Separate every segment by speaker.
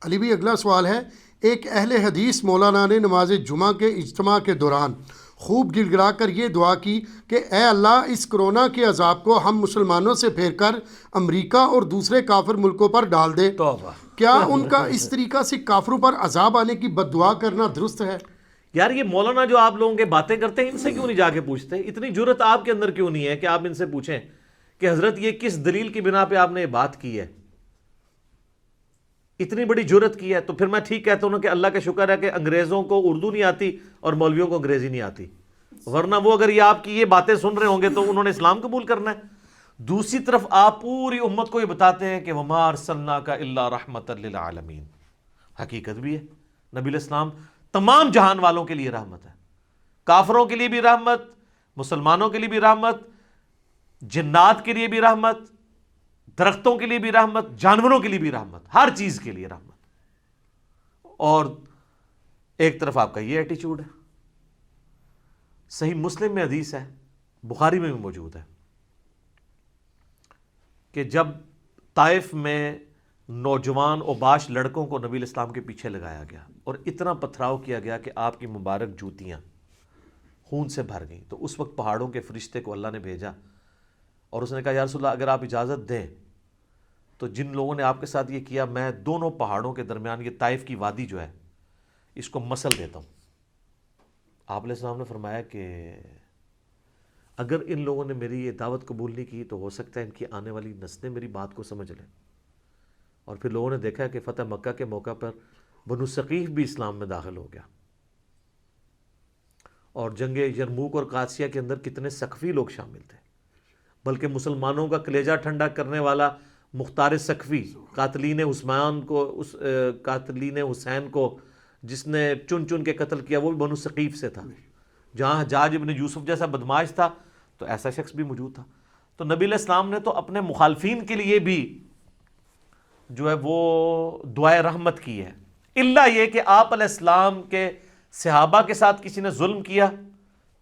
Speaker 1: علی بھی اگلا سوال ہے، ایک اہل حدیث مولانا نے نماز جمعہ کے اجتماع کے دوران خوب گڑ گڑا کر یہ دعا کی کہ اے اللہ، اس کرونا کے عذاب کو ہم مسلمانوں سے پھیر کر امریکہ اور دوسرے کافر ملکوں پر ڈال دے۔
Speaker 2: توبہ!
Speaker 1: کیا ان کا اس طریقہ سے کافروں پر عذاب آنے کی بد دعا کرنا درست ہے؟
Speaker 2: یار یہ مولانا جو آپ لوگوں کے باتیں کرتے ہیں، ان سے کیوں نہیں جا کے پوچھتے؟ اتنی جرت آپ کے اندر کیوں نہیں ہے کہ آپ ان سے پوچھیں کہ حضرت یہ کس دلیل کی بنا پہ آپ نے یہ بات کی ہے؟ اتنی بڑی جرت کی ہے تو پھر میں ٹھیک کہتا ہوں کہ اللہ کا شکر ہے کہ انگریزوں کو اردو نہیں آتی اور مولویوں کو انگریزی نہیں آتی، ورنہ وہ اگر یہ آپ کی یہ باتیں سن رہے ہوں گے تو انہوں نے اسلام قبول کرنا ہے۔ دوسری طرف آپ پوری امت کو یہ بتاتے ہیں کہ وَمَا أَرْسَلْنَاكَ إِلَّا رَحْمَةً لِلْعَالَمِينَ۔ حقیقت بھی ہے، نبی علیہ السلام تمام جہان والوں کے لیے رحمت ہے، کافروں کے لیے بھی رحمت، مسلمانوں کے لیے بھی رحمت، جنات کے لیے بھی رحمت، درختوں کے لیے بھی رحمت، جانوروں کے لیے بھی رحمت، ہر چیز کے لیے رحمت۔ اور ایک طرف آپ کا یہ ایٹیچیوڈ ہے۔ صحیح مسلم میں حدیث ہے، بخاری میں بھی موجود ہے کہ جب طائف میں نوجوان اوباش لڑکوں کو نبی علیہ السلام کے پیچھے لگایا گیا اور اتنا پتھراؤ کیا گیا کہ آپ کی مبارک جوتیاں خون سے بھر گئیں، تو اس وقت پہاڑوں کے فرشتے کو اللہ نے بھیجا اور اس نے کہا یا رسول اللہ اگر آپ اجازت دیں تو جن لوگوں نے آپ کے ساتھ یہ کیا، میں دونوں پہاڑوں کے درمیان یہ طائف کی وادی جو ہے اس کو مسل دیتا ہوں۔ آپ علیہ السلام نے فرمایا کہ اگر ان لوگوں نے میری یہ دعوت قبول نہیں کی تو ہو سکتا ہے ان کی آنے والی نسلیں میری بات کو سمجھ لیں۔ اور پھر لوگوں نے دیکھا کہ فتح مکہ کے موقع پر بنو ثقیف بھی اسلام میں داخل ہو گیا، اور جنگ یرموک اور قادسیہ کے اندر کتنے ثقفی لوگ شامل تھے، بلکہ مسلمانوں کا کلیجہ ٹھنڈا کرنے والا مختار ثقفی قاتلین حسین کو جس نے چن چن کے قتل کیا، وہ بھی بنو ثقیف سے تھا۔ جہاں حجاج ابن یوسف جیسا بدماش تھا تو ایسا شخص بھی موجود تھا۔ تو نبی علیہ السلام نے تو اپنے مخالفین کے لیے بھی جو ہے وہ دعائے رحمت کی ہے، الا یہ کہ آپ علیہ السلام کے صحابہ کے ساتھ کسی نے ظلم کیا،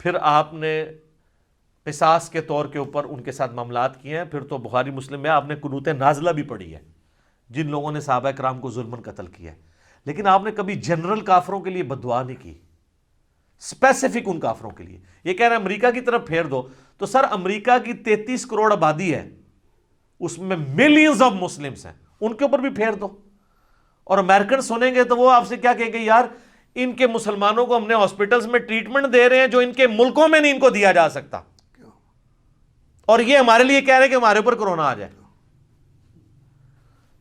Speaker 2: پھر آپ نے قصاص کے طور کے اوپر ان کے ساتھ معاملات کیے ہیں، پھر تو بخاری مسلم میں آپ نے قنوت نازلہ بھی پڑھی ہے جن لوگوں نے صحابہ کرام کو ظلماً قتل کیا ہے، لیکن آپ نے کبھی جنرل کافروں کے لیے بد دعا نہیں کی، اسپیسیفک ان کافروں کے لیے۔ یہ کہہ رہے ہیں امریکہ کی طرف پھیر دو، تو سر امریکہ کی 33 کروڑ آبادی ہے، اس میں ملینز آف مسلمز ہیں، ان کے اوپر بھی پھیر دو۔ اور امریکن سنیں گے تو وہ آپ سے کیا کہیں گے، یار ان کے مسلمانوں کو ہم نے ہاسپٹلز میں ٹریٹمنٹ دے رہے ہیں جو ان کے ملکوں میں نہیں ان کو دیا جا سکتا، اور یہ ہمارے لیے کہہ رہے ہیں کہ ہمارے اوپر کرونا آ جائے۔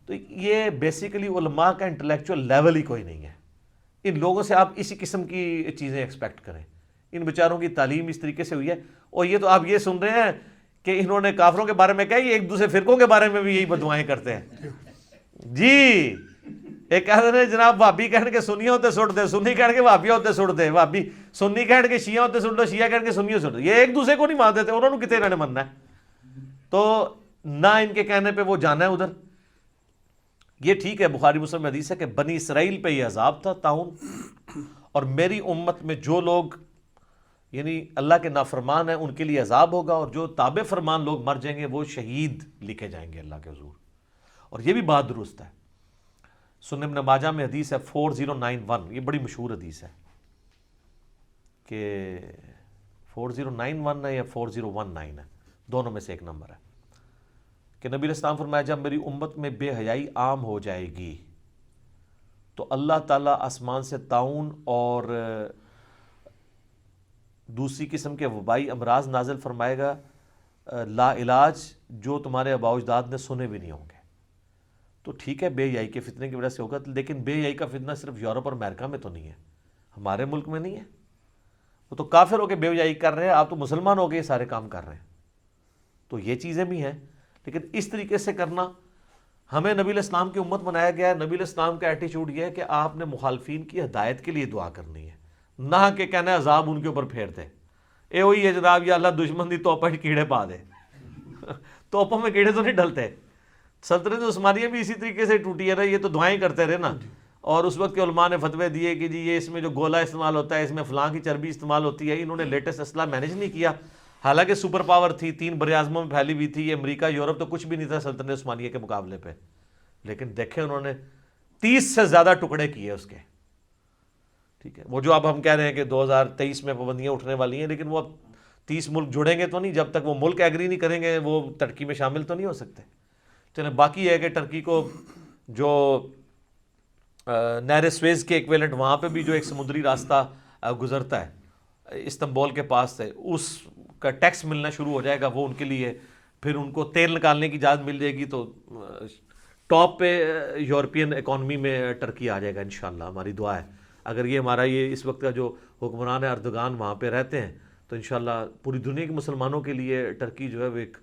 Speaker 2: تو یہ بیسیکلی علماء کا انٹلیکچوئل لیول ہی کوئی نہیں ہے۔ ان لوگوں سے آپ اسی قسم کی چیزیں ایکسپیکٹ کریں، ان بیچاروں کی تعلیم اس طریقے سے ہوئی ہے، اور یہ تو آپ یہ سن رہے ہیں کہ انہوں نے کافروں کے بارے میں کہا، یہ ایک دوسرے فرقوں کے بارے میں بھی یہی بددعائیں کرتے ہیں۔ جی ایک کہتے ہیں جناب وہابی کہنے کے سنی ہوتے سٹ دے، سنی کہنے کے وہابی ہوتے سٹ دے، وہابی سنی کہنے کے شیعہ ہوتے سٹ دو، شیعہ کہنے کے سنی ہوتے سٹ دو۔ یہ ایک دوسرے کو نہیں مان دیتے، انہوں نے کتنے انہوں نے مننا ہے، تو نہ ان کے کہنے پہ وہ جانا ہے ادھر۔ یہ ٹھیک ہے، بخاری مسلم میں حدیث ہے کہ بنی اسرائیل پہ یہ عذاب تھا طاعون، اور میری امت میں جو لوگ یعنی اللہ کے نافرمان ہیں ان کے لیے عذاب ہوگا، اور جو تابع فرمان لوگ مر جائیں گے وہ شہید لکھے جائیں گے اللہ کے حضور۔ اور یہ بھی بات درست ہے، سنن ابن ماجہ میں حدیث ہے 4091، یہ بڑی مشہور حدیث ہے کہ 4091 ہے یا 4019 ہے، دونوں میں سے ایک نمبر ہے، کہ نبی علیہ السلام فرمایا جب میری امت میں بے حیائی عام ہو جائے گی تو اللہ تعالیٰ آسمان سے طاعون اور دوسری قسم کے وبائی امراض نازل فرمائے گا لا علاج، جو تمہارے آباء و اجداد نے سنے بھی نہیں ہوں گے۔ تو ٹھیک ہے بے حیائی کے فتنے کی وجہ سے ہوگا، لیکن بے حیائی کا فتنہ صرف یورپ اور امریکہ میں تو نہیں ہے، ہمارے ملک میں نہیں ہے۔ وہ تو کافر ہو کے بے حیائی کر رہے ہیں، آپ تو مسلمان ہو کے یہ سارے کام کر رہے ہیں۔ تو یہ چیزیں بھی ہیں، لیکن اس طریقے سے کرنا، ہمیں نبی علیہ السلام کی امت بنایا گیا ہے۔ نبی علیہ السلام کا ایٹیچیوڈ یہ ہے کہ آپ نے مخالفین کی ہدایت کے لیے دعا کرنی ہے، نہ کہ کہنا ہے عذاب ان کے اوپر پھیر دے۔ اے وہی ہے جناب، یا اللہ دشمن دی توپہ کیڑے پا دے، توپوں میں کیڑے تو نہیں ڈلتے۔ سلطنت عثمانیہ بھی اسی طریقے سے ٹوٹی ہے نا، یہ تو دعائیں کرتے رہے نا، اور اس وقت کے علماء نے فتوے دیے کہ جی یہ اس میں جو گولا استعمال ہوتا ہے، اس میں فلاں کی چربی استعمال ہوتی ہے۔ انہوں نے لیٹسٹ اسلحہ مینیج نہیں کیا، حالانکہ سپر پاور تھی، 3 براعظموں میں پھیلی ہوئی تھی، امریکہ یورپ تو کچھ بھی نہیں تھا سلطنت عثمانیہ کے مقابلے پہ، لیکن دیکھیں انہوں نے 30 سے زیادہ ٹکڑے کیے اس کے، ٹھیک ہے. وہ جو اب ہم کہہ رہے ہیں کہ 2023 میں پابندیاں اٹھنے والی ہیں، لیکن وہ اب 30 ملک جڑیں گے تو نہیں، جب تک وہ ملک ایگری نہیں کریں گے وہ ترکی میں شامل تو نہیں ہو سکتے. چلیں باقی ہے کہ ٹرکی کو جو نہر سویز کے ایکویلنٹ وہاں پہ بھی جو ایک سمندری راستہ گزرتا ہے استنبول کے پاس سے، اس کا ٹیکس ملنا شروع ہو جائے گا، وہ ان کے لیے پھر ان کو تیل نکالنے کی اجازت مل جائے گی، تو ٹاپ پہ یورپین اکانومی میں ٹرکی آ جائے گا انشاءاللہ. ہماری دعا ہے اگر یہ ہمارا یہ اس وقت کا جو حکمران اردوغان وہاں پہ رہتے ہیں تو انشاءاللہ پوری دنیا کے مسلمانوں کے لیے ٹرکی جو ہے وہ ایک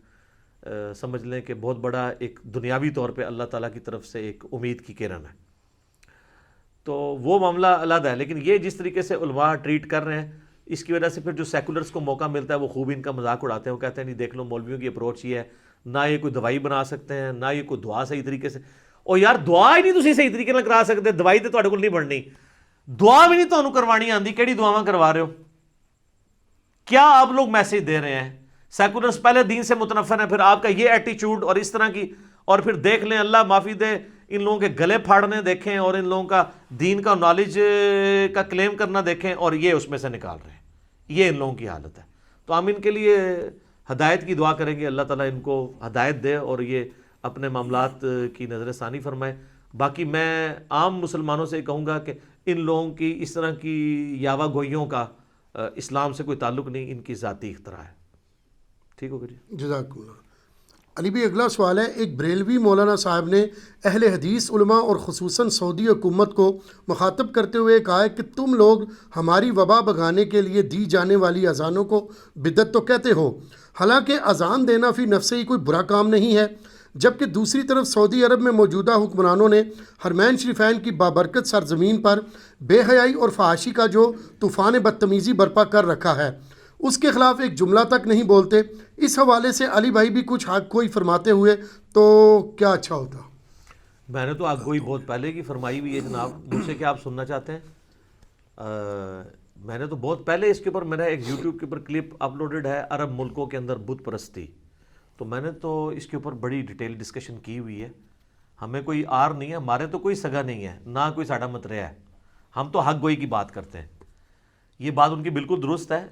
Speaker 2: سمجھ لیں کہ بہت بڑا ایک دنیاوی طور پہ اللہ تعالیٰ کی طرف سے ایک امید کی کرن ہے. تو وہ معاملہ علیحدہ ہے، لیکن یہ جس طریقے سے علماء ٹریٹ کر رہے ہیں اس کی وجہ سے پھر جو سیکولرز کو موقع ملتا ہے وہ خوب ان کا مذاق اڑاتے ہیں. وہ کہتے ہیں نہیں دیکھ لو مولویوں کی اپروچ یہ ہے، نہ یہ کوئی دوائی بنا سکتے ہیں، نہ یہ کوئی دعا صحیح طریقے سے. اور یار دعا ہی نہیں تسی صحیح طریقے نال کرا سکتے، دوائی تو تہاڈے کول نہیں بننی، دعا بھی نہیں تانوں کروانی آندی، کیڑی دعاواں کروا رہے ہو؟ کیا آپ لوگ میسج دے رہے ہیں؟ سیکولرز پہلے دین سے متنفر ہیں، پھر آپ کا یہ ایٹیچیوڈ اور اس طرح کی، اور پھر دیکھ لیں اللہ معافی دے ان لوگوں کے گلے پھاڑنے دیکھیں اور ان لوگوں کا دین کا نالج کا کلیم کرنا دیکھیں، اور یہ اس میں سے نکال رہے ہیں. یہ ان لوگوں کی حالت ہے. تو ہم ان کے لیے ہدایت کی دعا کریں گے، اللہ تعالیٰ ان کو ہدایت دے اور یہ اپنے معاملات کی نظر ثانی فرمائے. باقی میں عام مسلمانوں سے کہوں گا کہ ان لوگوں کی اس طرح کی یاوہ گوئیوں کا اسلام سے کوئی تعلق نہیں، ان کی ذاتی اختراع ہے. ٹھیک ہوگا جی،
Speaker 1: جزاک اللہ. علی بھائی اگلا سوال ہے، ایک بریلوی مولانا صاحب نے اہل حدیث علماء اور خصوصاً سعودی حکومت کو مخاطب کرتے ہوئے کہا ہے کہ تم لوگ ہماری وبا بھگانے کے لیے دی جانے والی اذانوں کو بدعت تو کہتے ہو، حالانکہ اذان دینا فی نفس ہی کوئی برا کام نہیں ہے. جبکہ دوسری طرف سعودی عرب میں موجودہ حکمرانوں نے حرمین شریفین کی بابرکت سرزمین پر بے حیائی اور فحاشی کا جو طوفان بدتمیزی برپا کر رکھا ہے اس کے خلاف ایک جملہ تک نہیں بولتے. اس حوالے سے علی بھائی بھی کچھ حق کوئی فرماتے ہوئے تو کیا اچھا ہوتا.
Speaker 2: میں نے تو حق گوئی بہت پہلے کی فرمائی ہوئی ہے جناب، مجھ سے کیا آپ سننا چاہتے ہیں؟ میں نے تو بہت پہلے اس کے اوپر میرا ایک یوٹیوب کے اوپر کلپ اپلوڈڈ ہے، عرب ملکوں کے اندر بت پرستی، تو میں نے تو اس کے اوپر بڑی ڈیٹیل ڈسکشن کی ہوئی ہے. ہمیں کوئی آر نہیں ہے، ہمارے تو کوئی سگا نہیں ہے، نہ کوئی ساڈا متریا ہے، ہم تو حق گوئی کی بات کرتے ہیں. یہ بات ان کی بالکل درست ہے.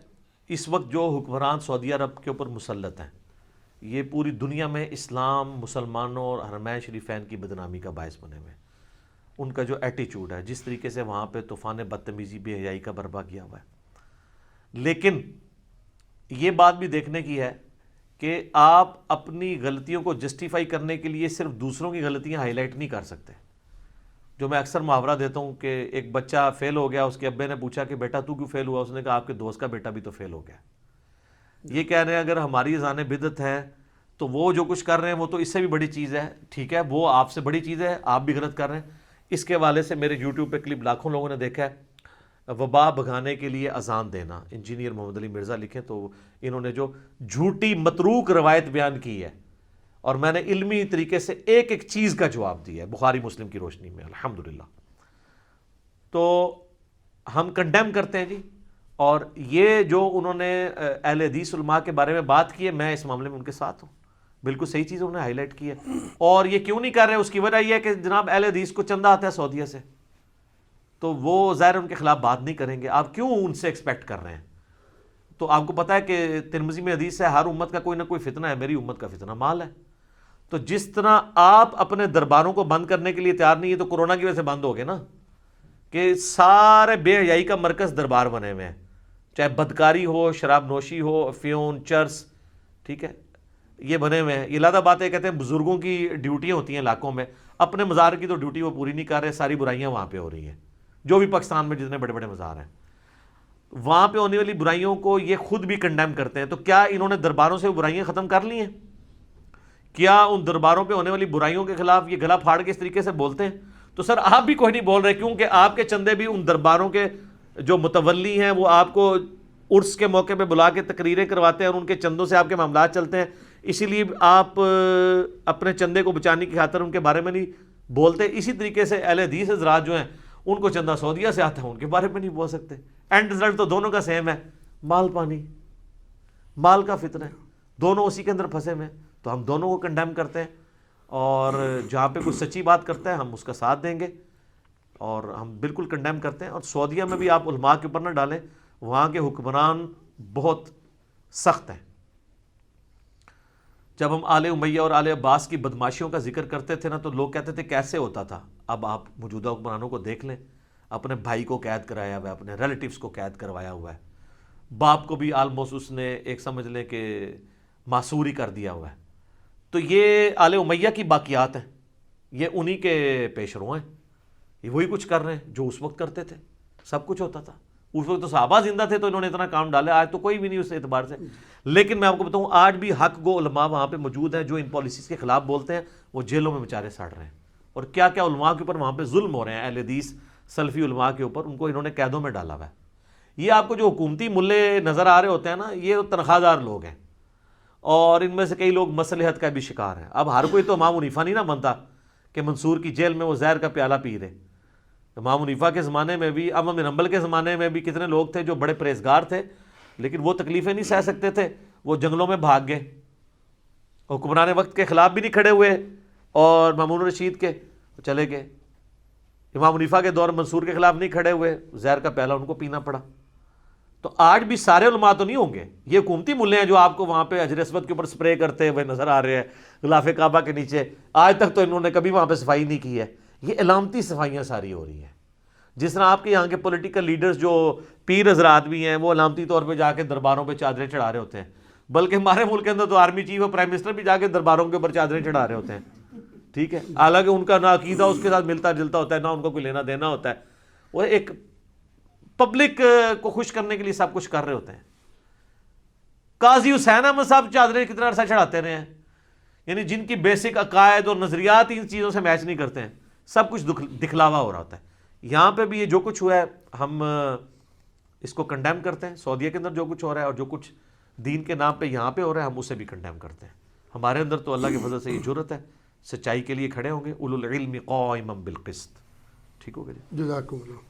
Speaker 2: اس وقت جو حکمران سعودی عرب کے اوپر مسلط ہیں یہ پوری دنیا میں اسلام، مسلمانوں اور حرمین شریفین کی بدنامی کا باعث بنے ہوئے ہیں. ان کا جو ایٹیچیوڈ ہے، جس طریقے سے وہاں پہ طوفان بدتمیزی بے حیائی کا برپا کیا ہوا ہے. لیکن یہ بات بھی دیکھنے کی ہے کہ آپ اپنی غلطیوں کو جسٹیفائی کرنے کے لیے صرف دوسروں کی غلطیاں ہائی لائٹ نہیں کر سکتے. جو میں اکثر محاورہ دیتا ہوں کہ ایک بچہ فیل ہو گیا، اس کے ابے نے پوچھا کہ بیٹا تو کیوں فیل ہوا؟ اس نے کہا آپ کے دوست کا بیٹا بھی تو فیل ہو گیا. یہ کہہ رہے ہیں اگر ہماری اذان بدعت ہے تو وہ جو کچھ کر رہے ہیں وہ تو اس سے بھی بڑی چیز ہے. ٹھیک ہے، وہ آپ سے بڑی چیز ہے، آپ بھی غلط کر رہے ہیں. اس کے حوالے سے میرے یوٹیوب پہ کلپ لاکھوں لوگوں نے دیکھا ہے، وبا بھگانے کے لیے اذان دینا. انجینئر محمد علی مرزا لکھیں تو انہوں نے جو جھوٹی متروک روایت بیان کی ہے اور میں نے علمی طریقے سے ایک ایک چیز کا جواب دیا ہے بخاری مسلم کی روشنی میں الحمدللہ. تو ہم کنڈیم کرتے ہیں جی. اور یہ جو انہوں نے اہل حدیث علماء کے بارے میں بات کی ہے، میں اس معاملے میں ان کے ساتھ ہوں. بالکل صحیح چیز انہوں نے ہائی لائٹ کی ہے. اور یہ کیوں نہیں کر رہے؟ اس کی وجہ یہ ہے کہ جناب اہل حدیث کو چندہ آتا ہے سعودیہ سے، تو وہ ظاہر ان کے خلاف بات نہیں کریں گے. آپ کیوں ان سے ایکسپیکٹ کر رہے ہیں؟ تو آپ کو پتہ ہے کہ ترمذی میں حدیث ہے ہر امت کا کوئی نہ کوئی فتنہ ہے، میری امت کا فتنہ مال ہے. تو جس طرح آپ اپنے درباروں کو بند کرنے کے لیے تیار نہیں ہے، تو کورونا کی وجہ سے بند ہو گئے نا، کہ سارے بے حیائی کا مرکز دربار بنے ہوئے ہیں، چاہے بدکاری ہو، شراب نوشی ہو، افیون، چرس، ٹھیک ہے، یہ بنے ہوئے ہیں. یہ علیحدہ بات ہے، کہتے ہیں بزرگوں کی ڈیوٹیاں ہوتی ہیں علاقوں میں، اپنے مزار کی تو ڈیوٹی وہ پوری نہیں کر رہے، ساری برائیاں وہاں پہ ہو رہی ہیں. جو بھی پاکستان میں جتنے بڑے بڑے مزار ہیں وہاں پہ ہونے والی برائیوں کو یہ خود بھی کنڈیم کرتے ہیں. تو کیا انہوں نے درباروں سے وہ برائیاں ختم کر لی ہیں؟ کیا ان درباروں پہ ہونے والی برائیوں کے خلاف یہ گلا پھاڑ کے اس طریقے سے بولتے ہیں؟ تو سر آپ بھی کوئی نہیں بول رہے، کیونکہ آپ کے چندے بھی ان درباروں کے جو متولی ہیں وہ آپ کو عرس کے موقع پہ بلا کے تقریریں کرواتے ہیں اور ان کے چندوں سے آپ کے معاملات چلتے ہیں. اسی لیے آپ اپنے چندے کو بچانے کی خاطر ان کے بارے میں نہیں بولتے. اسی طریقے سے اہل حدیث حضرات جو ہیں ان کو چندہ سعودیہ سے آتا ہے، ان کے بارے میں نہیں بول سکتے. اینڈ رزلٹ تو دونوں کا سیم ہے، مال پانی، مال کا فتنہ ہے، دونوں اسی کے اندر پھنسے ہوئے ہیں. تو ہم دونوں کو کنڈیم کرتے ہیں، اور جہاں پہ کوئی سچی بات کرتا ہے ہم اس کا ساتھ دیں گے. اور ہم بالکل کنڈیم کرتے ہیں. اور سعودیہ میں بھی آپ علماء کے اوپر نہ ڈالیں, وہاں کے حکمران بہت سخت ہیں. جب ہم آل امیہ اور آل عباس کی بدماشیوں کا ذکر کرتے تھے نا تو لوگ کہتے تھے کیسے ہوتا تھا. اب آپ موجودہ حکمرانوں کو دیکھ لیں, اپنے بھائی کو قید کرایا ہوا ہے, اپنے ریلیٹیوز کو قید کروایا ہوا ہے, باپ کو بھی آلموسٹ اس نے ایک سمجھ لیں کہ معصور ہی کر دیا ہوا ہے. تو یہ آل امیہ کی باقیات ہیں, یہ انہی کے پیش رو ہیں, یہ وہی کچھ کر رہے ہیں جو اس وقت کرتے تھے. سب کچھ ہوتا تھا اس وقت, تو صحابہ زندہ تھے تو انہوں نے اتنا کام ڈالا, آج تو کوئی بھی نہیں اس اعتبار سے. لیکن میں آپ کو بتاؤں آج بھی حق گو علماء وہاں پہ موجود ہیں جو ان پالیسیز کے خلاف بولتے ہیں, وہ جیلوں میں بیچارے سڑ رہے ہیں. اور کیا کیا علماء کے اوپر وہاں پہ ظلم ہو رہے ہیں, اہل حدیث سلفی علماء کے اوپر, ان کو انہوں نے قیدوں میں ڈالا ہوا ہے. یہ آپ کو جو حکومتی ملے نظر آ رہے ہوتے ہیں نا, یہ تنخواہ دار لوگ ہیں, اور ان میں سے کئی لوگ مصلحت کا بھی شکار ہیں. اب ہر کوئی تو امام حنیفہ نہیں نہ بنتا کہ منصور کی جیل میں وہ زہر کا پیالہ پی رہے. امام حنیفہ کے زمانے میں بھی, احمد بن حنبل کے زمانے میں بھی کتنے لوگ تھے جو بڑے پرہیزگار تھے, لیکن وہ تکلیفیں نہیں سہ سکتے تھے, وہ جنگلوں میں بھاگ گئے. حکمران وقت کے خلاف بھی نہیں کھڑے ہوئے, اور مامون رشید کے چلے گئے. امام حنیفہ کے دور منصور کے خلاف نہیں کھڑے ہوئے, زہر کا پیالہ ان کو پینا پڑا. تو آج بھی سارے علماء تو نہیں ہوں گے, یہ حکومتی ملے ہیں جو آپ کو وہاں پہ حجر اسود کے اوپر سپرے کرتے ہوئے نظر آ رہے ہیں, غلاف کعبہ کے نیچے. آج تک تو انہوں نے کبھی وہاں پہ صفائی نہیں کی ہے. یہ علامتی صفائیاں ساری ہو رہی ہیں. جس طرح آپ کے یہاں کے پولیٹیکل لیڈرز جو پیر حضرات بھی ہیں, وہ علامتی طور پہ جا کے درباروں پہ چادریں چڑھا رہے ہوتے ہیں, بلکہ ہمارے ملک کے اندر تو آرمی چیف اور پرائم منسٹر بھی جا کے درباروں کے اوپر چادریں چڑھا رہے ہوتے ہیں. ٹھیک ہے, حالانکہ ان کا نہ عقیدہ اس کے ساتھ ملتا جلتا ہوتا ہے, نہ ان کو کوئی لینا دینا ہوتا ہے. وہ ایک پبلک کو خوش کرنے کے لیے سب کچھ کر رہے ہوتے ہیں. قاضی حسین احمد صاحب چادریں کتنا عرصہ چڑھاتے رہے ہیں, یعنی جن کی بیسک عقائد اور نظریات ان چیزوں سے میچ نہیں کرتے ہیں, سب کچھ دکھلاوا ہو رہا ہوتا ہے. یہاں پہ بھی یہ جو کچھ ہوا ہے ہم اس کو کنڈیم کرتے ہیں. سعودیہ کے اندر جو کچھ ہو رہا ہے اور جو کچھ دین کے نام پہ یہاں پہ ہو رہا ہے, ہم اسے بھی کنڈیم کرتے ہیں. ہمارے اندر تو اللہ کے فضل سے یہ جرت ہے, سچائی کے لیے کھڑے ہوں گے. اولو العلم قائما بالقسط. ٹھیک ہو گیا جی.
Speaker 1: جزاکم اللہ.